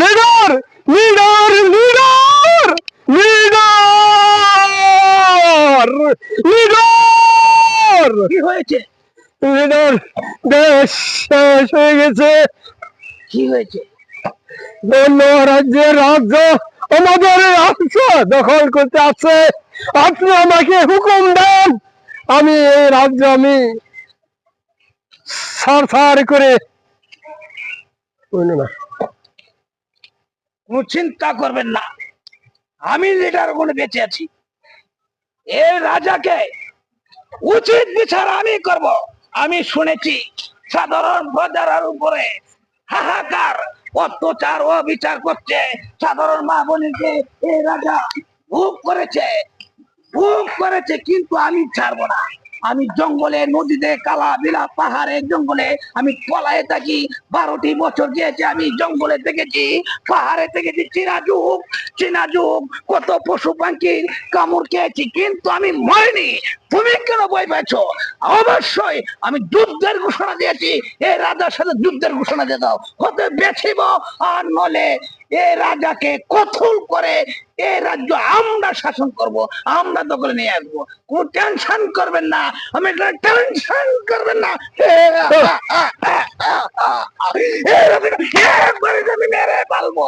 Leader leader leader leader leader কি হয়েছে? Leader, দেশ শেষ হয়ে গেছে। কি হয়েছে? অন্য রাজ্যের রাজ্য আমাদের রাজ্য দখল করতে আছে। আপনি আমাকে হুকুম দেন, আমি এই রাজ্য আমি সার করে না। কোনো চিন্তা করবেন না, আমি লিডার বলে বেঁচে আছি। এই রাজাকে উচিত বিচার আমি করব। আমি শুনেছি সাধারণ প্রজার উপরে হাহাকার, অত্যাচার ও বিচার করছে। সাধারণ মা বোনকে এই রাজা ভোগ করেছে, কিন্তু আমি ছাড়বো না। আমি জঙ্গলে, নদীতে, কালা বিলা, পাহাড়ে, জঙ্গলে আমি পলায়ে থাকি। 12টি বছর গিয়েছে, আমি জঙ্গলে দেখেছি, পাহাড়ে দেখেছি চীনা যুগ, কত পশু পাখির কামড় খেয়েছি, কিন্তু আমি মরিনি। তুমি কেন ভয় পাচ্ছ? অবশ্যই আমি যুদ্ধের ঘোষণা দিয়েছি। এই রাজার সাথে যুদ্ধের ঘোষণা দিয়ে দাও, হতে বেছিব, আর নলে এই রাজাকে কঠোর করে এই রাজ্য আমরা শাসন করব, আমরা দখলে নিয়ে আসবো। কোন টেনশন করবেন না, আমি টেনশন করবেন না। এই রাজাকে একবারে আমি মেরে পালবো।